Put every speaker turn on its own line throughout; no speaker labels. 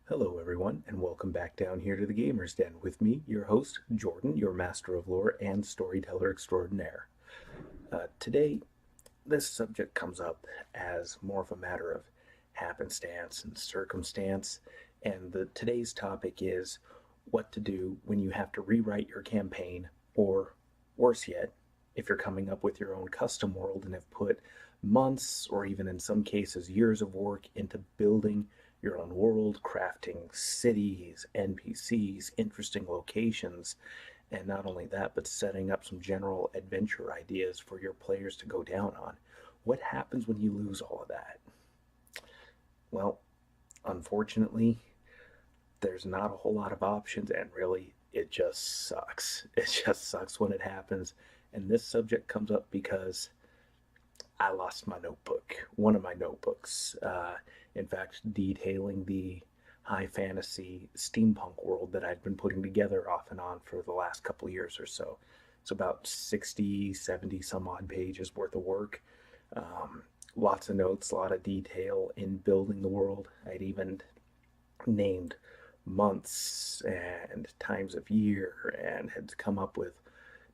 Hello, everyone, and welcome back down here to the Gamer's Den with me, your host, Jordan, your master of lore and storyteller extraordinaire. Today, this subject comes up as more of a matter of happenstance and circumstance, and today's topic is what to do when you have to rewrite your campaign, or worse yet, if you're coming up with your own custom world and have put months or even in some cases years of work into building your own world, crafting cities, NPCs, interesting locations, and not only that, but setting up some general adventure ideas for your players to go down on. What happens when you lose all of that? Well, unfortunately, there's not a whole lot of options, and really, it just sucks. It just sucks when it happens. And this subject comes up because I lost my notebook, one of my notebooks. In fact, detailing the high fantasy steampunk world that I'd been putting together off and on for the last couple of years or so. It's about 60, 70 some odd pages worth of work. Lots of notes, a lot of detail in building the world. I'd even named months and times of year and had come up with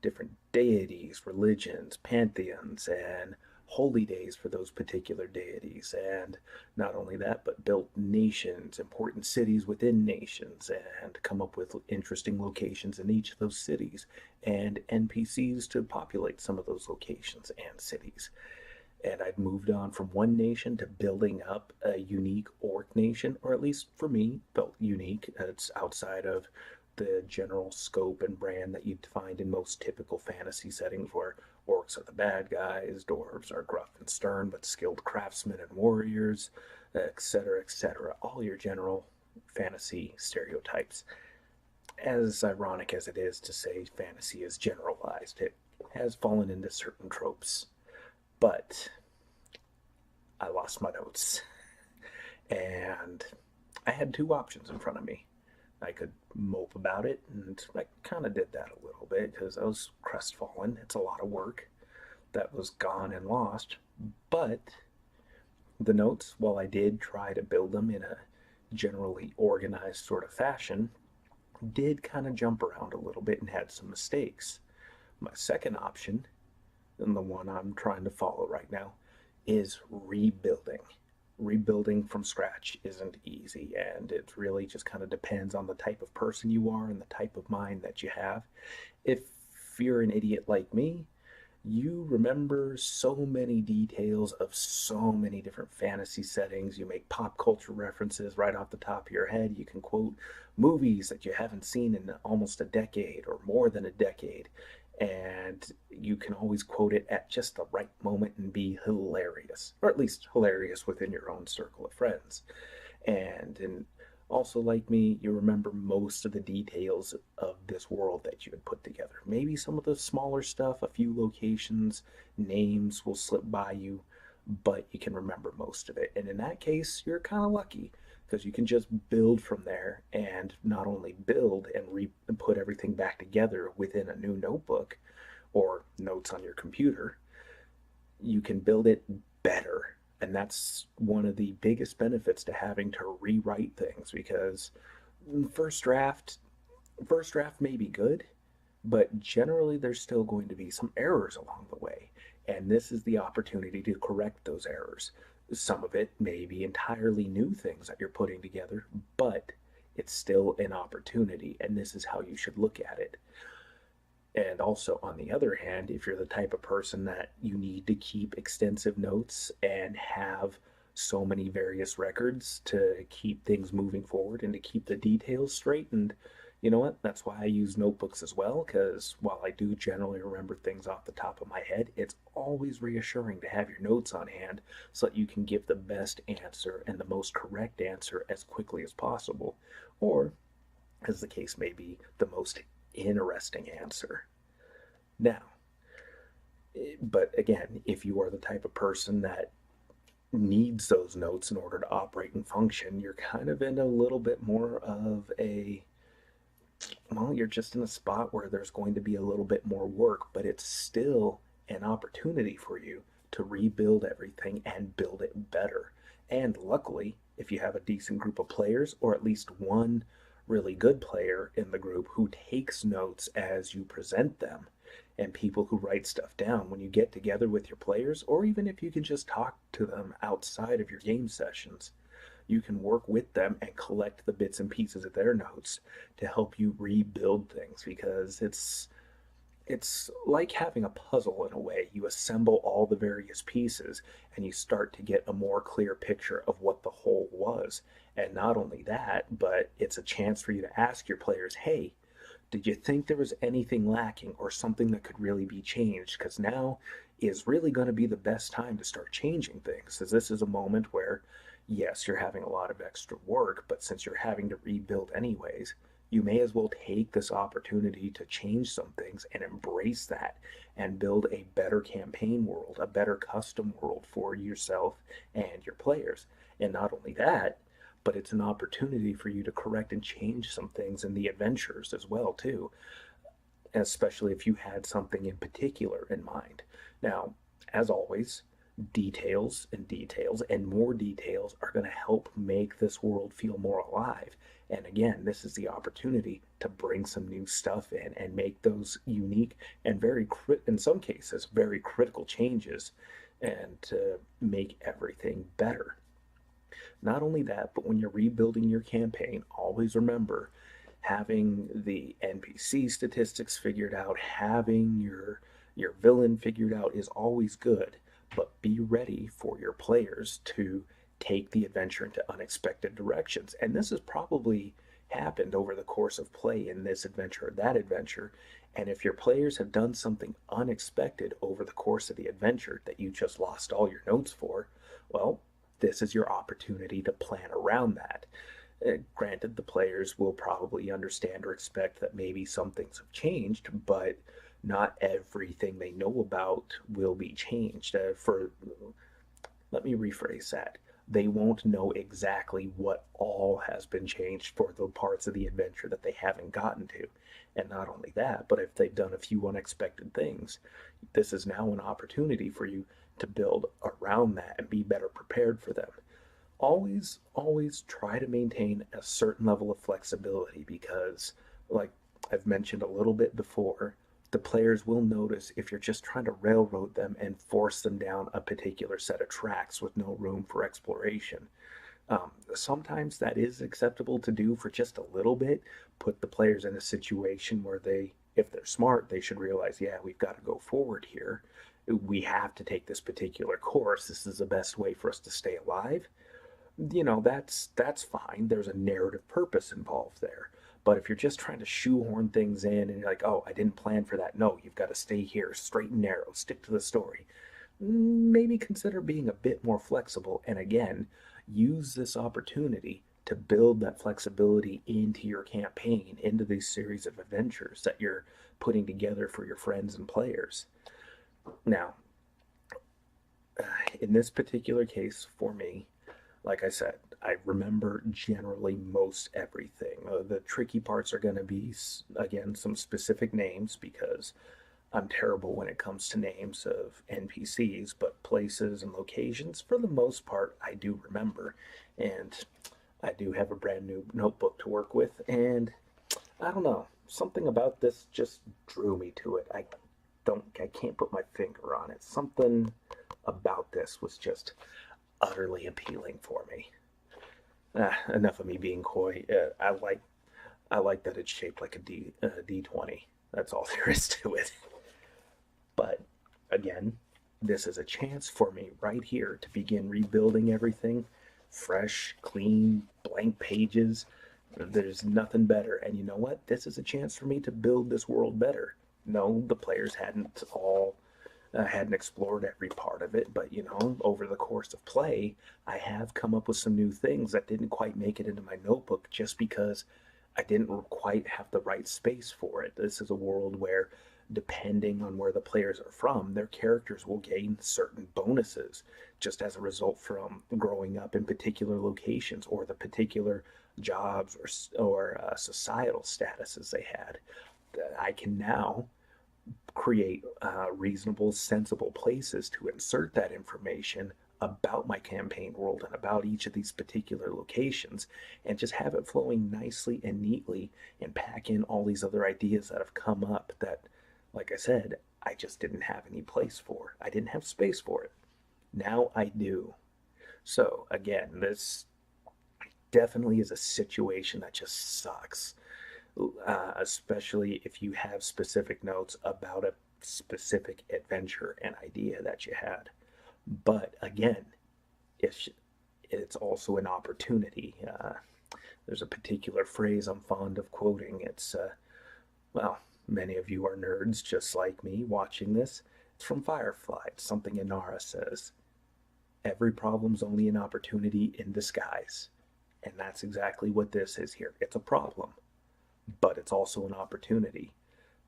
different deities, religions, pantheons, and holy days for those particular deities. And not only that, but built nations, important cities within nations, and come up with interesting locations in each of those cities and NPCs to populate some of those locations and cities. And I'd moved on from one nation to building up a unique orc nation, or at least for me, felt unique. It's outside of the general scope and brand that you'd find in most typical fantasy settings where orcs are the bad guys, dwarves are gruff and stern but skilled craftsmen and warriors, etc., etc. All your general fantasy stereotypes. As ironic as it is to say fantasy is generalized, it has fallen into certain tropes. But I lost my notes. And I had two options in front of me. I could mope about it, and I kind of did that a little bit because I was crestfallen. It's a lot of work that was gone and lost. But the notes, while I did try to build them in a generally organized sort of fashion, did kind of jump around a little bit and had some mistakes. My second option, and the one I'm trying to follow right now, is rebuilding. Rebuilding from scratch isn't easy, and it really just kind of depends on the type of person you are and the type of mind that you have. If you're an idiot like me, you remember so many details of so many different fantasy settings. You make pop culture references right off the top of your head. You can quote movies that you haven't seen in almost a decade or more than a decade. And you can always quote it at just the right moment and be hilarious, or at least hilarious within your own circle of friends. And also, like me, you remember most of the details of this world that you had put together. Maybe some of the smaller stuff, a few locations, names will slip by you, but you can remember most of it. And in that case, you're kind of lucky because you can just build from there and not only build and put everything back together within a new notebook or notes on your computer, you can build it better. And that's one of the biggest benefits to having to rewrite things because first draft first draft may be good, but generally there's still going to be some errors along the way. And this is the opportunity to correct those errors. Some of it may be entirely new things that you're putting together, but it's still an opportunity, and this is how you should look at it. And also, on the other hand, if you're the type of person that you need to keep extensive notes and have so many various records to keep things moving forward and to keep the details straight, and you know what? That's why I use notebooks as well, because while I do generally remember things off the top of my head, it's always reassuring to have your notes on hand so that you can give the best answer and the most correct answer as quickly as possible. Or, as the case may be, the most interesting answer. Now, but again, if you are the type of person that needs those notes in order to operate and function, you're kind of in a little bit more of a, well, you're just in a spot where there's going to be a little bit more work, but it's still an opportunity for you to rebuild everything and build it better. And luckily, if you have a decent group of players, or at least one really good player in the group who takes notes as you present them, and people who write stuff down when you get together with your players, or even if you can just talk to them outside of your game sessions, you can work with them and collect the bits and pieces of their notes to help you rebuild things, because it's like having a puzzle in a way. You assemble all the various pieces and you start to get a more clear picture of what the whole was. And not only that, but it's a chance for you to ask your players, hey, did you think there was anything lacking or something that could really be changed? Because now is really going to be the best time to start changing things. Because this is a moment where, yes, you're having a lot of extra work, but since you're having to rebuild anyways, you may as well take this opportunity to change some things and embrace that and build a better campaign world, a better custom world for yourself and your players. And not only that, but it's an opportunity for you to correct and change some things in the adventures as well too, especially if you had something in particular in mind. Now, as always, details and more details are going to help make this world feel more alive. And again, this is the opportunity to bring some new stuff in and make those unique and in some cases, very critical changes, and to make everything better. Not only that, but when you're rebuilding your campaign, always remember having the NPC statistics figured out, having your villain figured out is always good, but be ready for your players to take the adventure into unexpected directions. And this has probably happened over the course of play in this adventure or that adventure. And if your players have done something unexpected over the course of the adventure that you just lost all your notes for, well, this is your opportunity to plan around that. Granted, the players will probably understand or expect that maybe some things have changed, but not everything they know about will be changed. Let me rephrase that. They won't know exactly what all has been changed for the parts of the adventure that they haven't gotten to. And not only that, but if they've done a few unexpected things, this is now an opportunity for you to build around that and be better prepared for them. Always try to maintain a certain level of flexibility because, like I've mentioned a little bit before, the players will notice if you're just trying to railroad them and force them down a particular set of tracks with no room for exploration. Sometimes that is acceptable to do for just a little bit, put the players in a situation where they, if they're smart, they should realize, yeah, we've got to go forward here. We have to take this particular course. This is the best way for us to stay alive. That's fine. There's a narrative purpose involved there. But if you're just trying to shoehorn things in and you're like, oh, I didn't plan for that. No, you've got to stay here, straight and narrow, stick to the story. Maybe consider being a bit more flexible. And again, use this opportunity to build that flexibility into your campaign, into these series of adventures that you're putting together for your friends and players. Now, in this particular case, for me, like I said, I remember generally most everything. The tricky parts are going to be, again, some specific names because I'm terrible when it comes to names of NPCs, but places and locations, for the most part, I do remember. And I do have a brand new notebook to work with, and I don't know, something about this just drew me to it. I can't put my finger on it. Something about this was just utterly appealing for me. Enough of me being coy. I like that it's shaped like a D20. That's all there is to it. But again, this is a chance for me right here to begin rebuilding everything. Fresh, clean, blank pages. There's nothing better. And you know what? This is a chance for me to build this world better. No, the players hadn't explored every part of it, but over the course of play, I have come up with some new things that didn't quite make it into my notebook just because I didn't quite have the right space for it. This is a world where, depending on where the players are from, their characters will gain certain bonuses just as a result from growing up in particular locations or the particular jobs or societal statuses they had. I can now create reasonable, sensible places to insert that information about my campaign world and about each of these particular locations, and just have it flowing nicely and neatly, and pack in all these other ideas that have come up that, like I said, I just didn't have any place for. I didn't have space for it. Now I do. So, again, this definitely is a situation that just sucks, especially if you have specific notes about a specific adventure and idea that you had. But again, it's also an opportunity. There's a particular phrase I'm fond of quoting. Well, many of you are nerds just like me watching this. It's from Firefly. It's something Inara says. Every problem's only an opportunity in disguise. And that's exactly what this is here. It's a problem, but it's also an opportunity.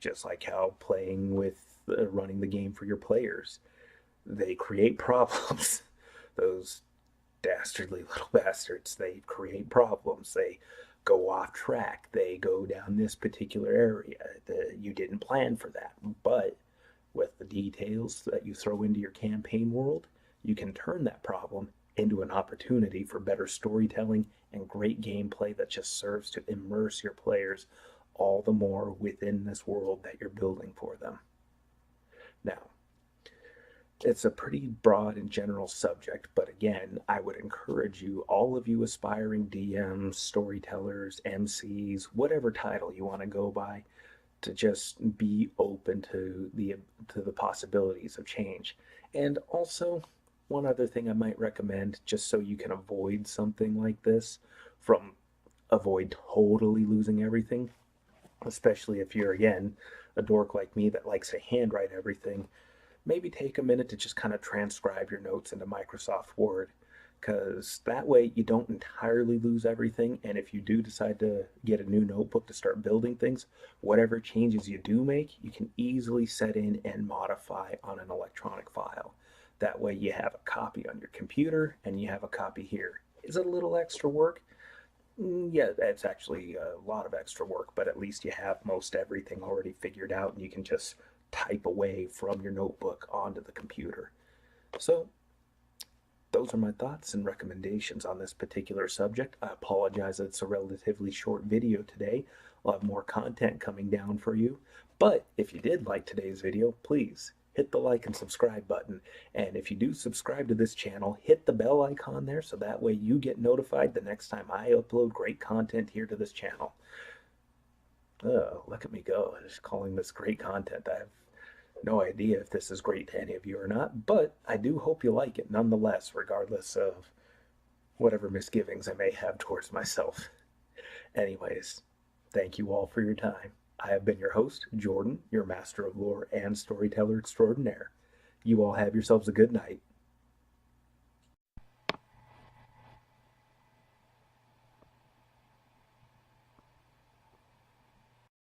Just like how playing with running the game for your players, they create problems. Those dastardly little bastards, they create problems. They go off track. They go down this particular area. You didn't plan for that. But with the details that you throw into your campaign world, you can turn that problem into an opportunity for better storytelling and great gameplay that just serves to immerse your players all the more within this world that you're building for them. Now, it's a pretty broad and general subject, but again, I would encourage you, all of you aspiring DMs, storytellers, MCs, whatever title you want to go by, to just be open to the possibilities of change. And also, one other thing I might recommend, just so you can avoid something like this, from avoid totally losing everything, especially if you're, again, a dork like me that likes to handwrite everything, maybe take a minute to just kind of transcribe your notes into Microsoft Word, because that way you don't entirely lose everything. And if you do decide to get a new notebook to start building things, whatever changes you do make, you can easily set in and modify on an electronic file. That way you have a copy on your computer and you have a copy here. Is it a little extra work? Yeah, it's actually a lot of extra work, but at least you have most everything already figured out and you can just type away from your notebook onto the computer. So, those are my thoughts and recommendations on this particular subject. I apologize that it's a relatively short video today. I'll have more content coming down for you. But if you did like today's video, please hit the like and subscribe button. And if you do subscribe to this channel, hit the bell icon there so that way you get notified the next time I upload great content here to this channel. Oh, look at me go. Just calling this great content. I have no idea if this is great to any of you or not, but I do hope you like it nonetheless, regardless of whatever misgivings I may have towards myself. Anyways, thank you all for your time. I have been your host, Jordan, your master of lore and storyteller extraordinaire. You all have yourselves a good night,